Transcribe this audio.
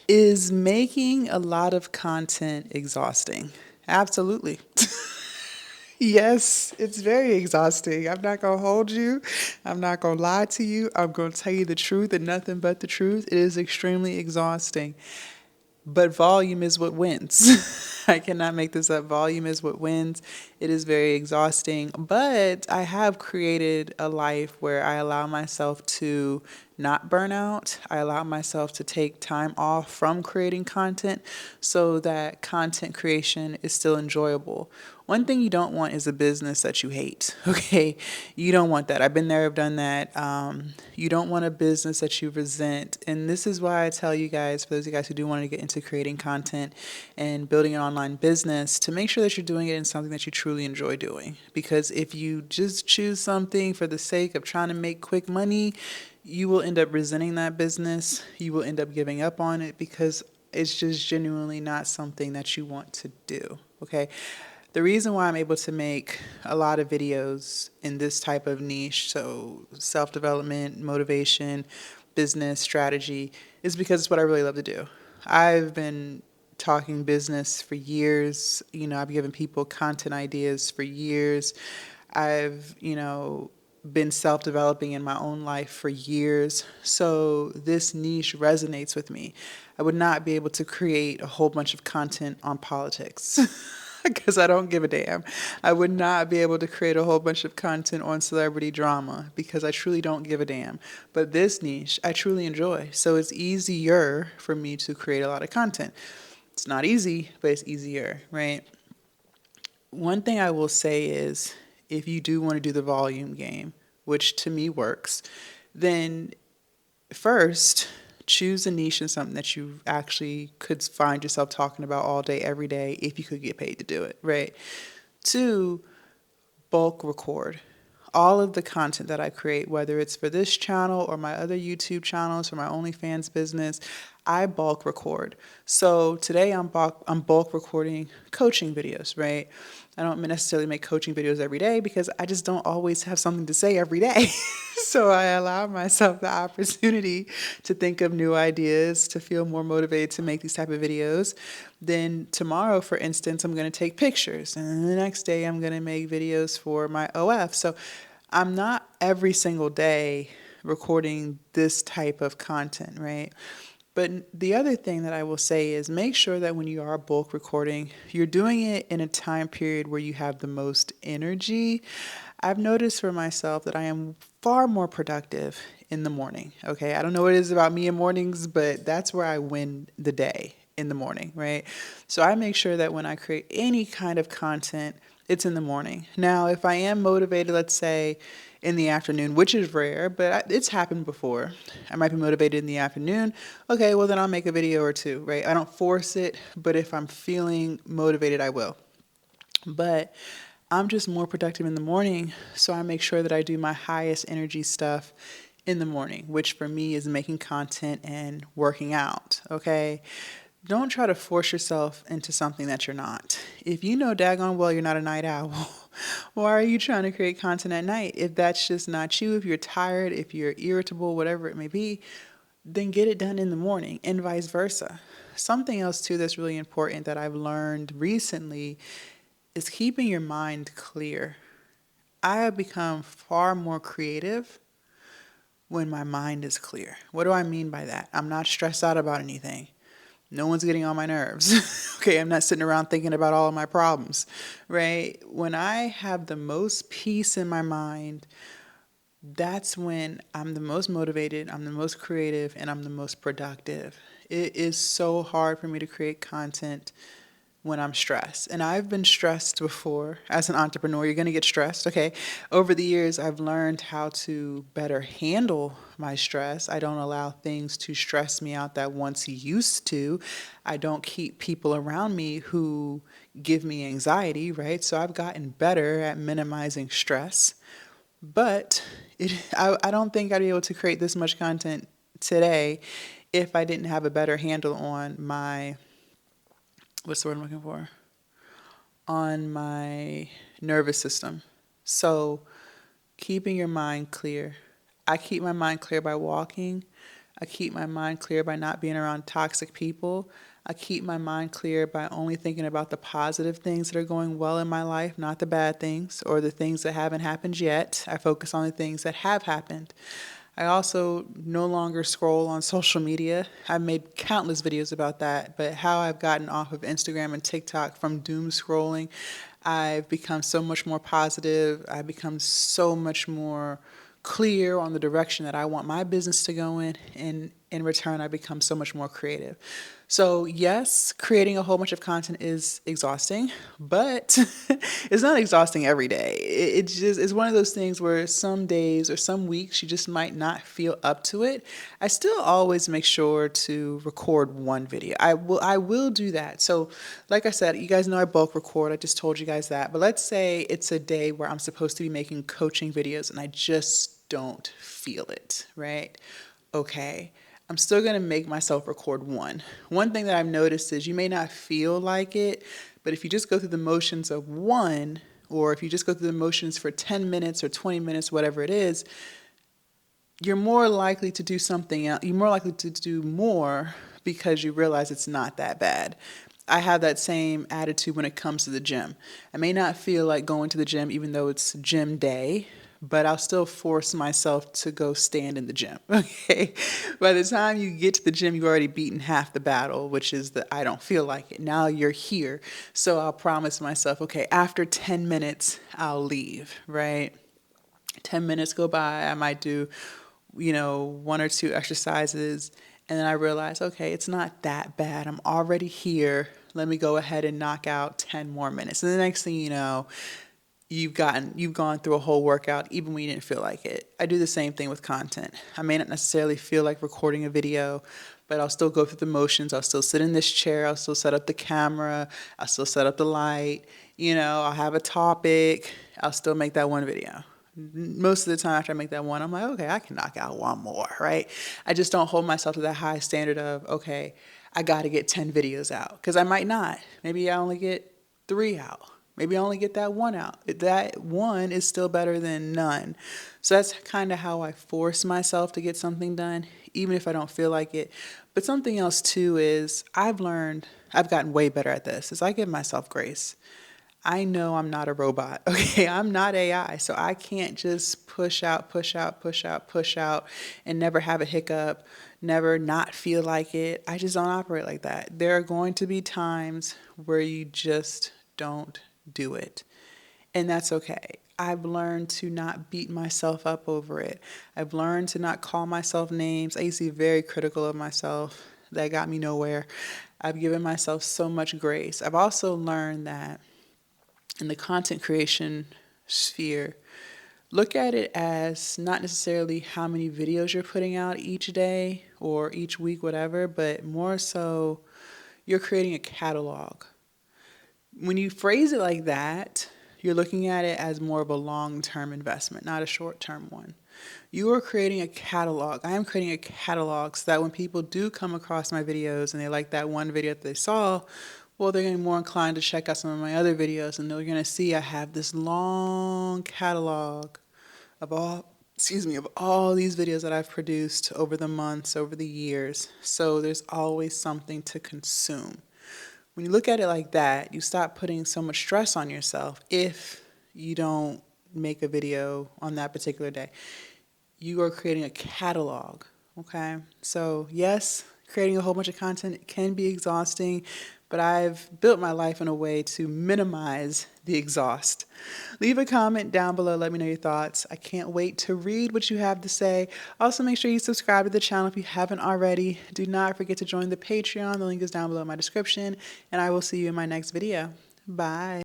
Is making a lot of content exhausting? Absolutely. Yes, it's very exhausting. I'm not going to hold you. I'm not going to lie to you. I'm going to tell you the truth and nothing but the truth. It is extremely exhausting. But volume is what wins. I cannot make this up. Volume is what wins. It is very exhausting. But I have created a life where I allow myself to not burn out. I allow myself to take time off from creating content so that content creation is still enjoyable. One thing you don't want is a business that you hate. Okay, you don't want that. I've been there. I've done that. You don't want a business that you resent, and this is why I tell you guys, for those of you guys who do want to get into creating content and building an online business, to make sure that you're doing it in something that you truly enjoy doing. Because if you just choose something for the sake of trying to make quick money, you will end up resenting that business. You will end up giving up on it because it's just genuinely not something that you want to do. Okay. The reason why I'm able to make a lot of videos in this type of niche, so self development, motivation, business, strategy, is because it's what I really love to do. I've been talking business for years. I've given people content ideas for years. I've, been self developing in my own life for years. So this niche resonates with me. I would not be able to create a whole bunch of content on politics. Because I don't give a damn. I would not be able to create a whole bunch of content on celebrity drama because I truly don't give a damn. But this niche, I truly enjoy. So it's easier for me to create a lot of content. It's not easy, but it's easier, right? One thing I will say is if you do want to do the volume game, which to me works, then first, choose a niche in something that you actually could find yourself talking about all day, every day, if you could get paid to do it, right? Two, bulk record. All of the content that I create, whether it's for this channel or my other YouTube channels or my OnlyFans business, I bulk record. So today I'm bulk recording coaching videos, right? I don't necessarily make coaching videos every day because I just don't always have something to say every day. So I allow myself the opportunity to think of new ideas, to feel more motivated to make these type of videos. Then tomorrow, for instance, I'm going to take pictures, and the next day I'm going to make videos for my OF. So I'm not every single day recording this type of content, right? But the other thing that I will say is make sure that when you are bulk recording, you're doing it in a time period where you have the most energy. I've noticed for myself that I am far more productive in the morning. Okay. I don't know what it is about me in mornings, but that's where I win the day, in the morning, right? So I make sure that when I create any kind of content, it's in the morning. Now, if I am motivated, let's say in the afternoon, which is rare, but it's happened before. I might be motivated in the afternoon. Okay, well, then I'll make a video or two, right? I don't force it, but if I'm feeling motivated, I will. But I'm just more productive in the morning, so I make sure that I do my highest energy stuff in the morning, which for me is making content and working out, okay? Don't try to force yourself into something that you're not. If you know daggone well you're not a night owl, why are you trying to create content at night? If that's just not you, if you're tired, if you're irritable, whatever it may be, then get it done in the morning and vice versa. Something else too that's really important that I've learned recently is keeping your mind clear. I have become far more creative when my mind is clear. What do I mean by that? I'm not stressed out about anything. No one's getting on my nerves. Okay, I'm not sitting around thinking about all of my problems, right? When I have the most peace in my mind, that's when I'm the most motivated, I'm the most creative, and I'm the most productive. It is so hard for me to create content when I'm stressed. And I've been stressed before. As an entrepreneur, you're going to get stressed, okay? Over the years, I've learned how to better handle my stress. I don't allow things to stress me out that once used to. I don't keep people around me who give me anxiety, right? So I've gotten better at minimizing stress. But I don't think I'd be able to create this much content today if I didn't have a better handle on my, what's the word I'm looking for? On my nervous system. So keeping your mind clear. I keep my mind clear by walking. I keep my mind clear by not being around toxic people. I keep my mind clear by only thinking about the positive things that are going well in my life, not the bad things or the things that haven't happened yet. I focus on the things that have happened. I also no longer scroll on social media. I've made countless videos about that, but how I've gotten off of Instagram and TikTok from doom scrolling, I've become so much more positive. I've become so much more clear on the direction that I want my business to go in, and in return, I become so much more creative. So, yes, creating a whole bunch of content is exhausting, but it's not exhausting every day. It's just, it's one of those things where some days or some weeks you just might not feel up to it. I still always make sure to record one video. I will do that. So, like I said, you guys know I bulk record. I just told you guys that. But let's say it's a day where I'm supposed to be making coaching videos and I just don't feel it, right? Okay, I'm still going to make myself record one. One thing that I've noticed is you may not feel like it, but if you just go through the motions of one, or if you just go through the motions for 10 minutes or 20 minutes, whatever it is, you're more likely to do something else. You're more likely to do more because you realize it's not that bad. I have that same attitude when it comes to the gym. I may not feel like going to the gym even though it's gym day, but I'll still force myself to go stand in the gym. Okay. By the time you get to the gym, you've already beaten half the battle, which is that I don't feel like it. Now you're here. So I'll promise myself, okay, after 10 minutes, I'll leave, right? 10 minutes go by, I might do, one or two exercises. And then I realize, okay, it's not that bad. I'm already here. Let me go ahead and knock out 10 more minutes. And the next thing you know, you've gone through a whole workout even when you didn't feel like it. I do the same thing with content. I may not necessarily feel like recording a video, but I'll still go through the motions. I'll still sit in this chair. I'll still set up the camera. I'll still set up the light. I'll have a topic. I'll still make that one video. Most of the time after I make that one, I'm like, okay, I can knock out one more, right? I just don't hold myself to that high standard of, okay, I got to get 10 videos out, because I might not. Maybe I only get 3 out. Maybe I only get that one out. That one is still better than none. So that's kind of how I force myself to get something done, even if I don't feel like it. But something else too is I've gotten way better at this, is I give myself grace. I know I'm not a robot. Okay, I'm not AI, so I can't just push out, push out, push out, push out, and never have a hiccup, never not feel like it. I just don't operate like that. There are going to be times where you just don't do it, and that's okay. I've learned to not beat myself up over it. I've learned to not call myself names. I used to be very critical of myself. That got me nowhere. I've given myself so much grace. I've also learned that in the content creation sphere, look at it as not necessarily how many videos you're putting out each day or each week, whatever, but more so you're creating a catalog. When you phrase it like that, you're looking at it as more of a long-term investment, not a short-term one. You are creating a catalog. I am creating a catalog so that when people do come across my videos and they like that one video that they saw, well, they're going to be more inclined to check out some of my other videos, and they're going to see I have this long catalog of all these videos that I've produced over the months, over the years. So there's always something to consume. When you look at it like that, you stop putting so much stress on yourself if you don't make a video on that particular day. You are creating a catalog, okay? So yes, creating a whole bunch of content can be exhausting, but I've built my life in a way to minimize the exhaust. Leave a comment down below. Let me know your thoughts. I can't wait to read what you have to say. Also, make sure you subscribe to the channel if you haven't already. Do not forget to join the Patreon. The link is down below in my description, and I will see you in my next video. Bye.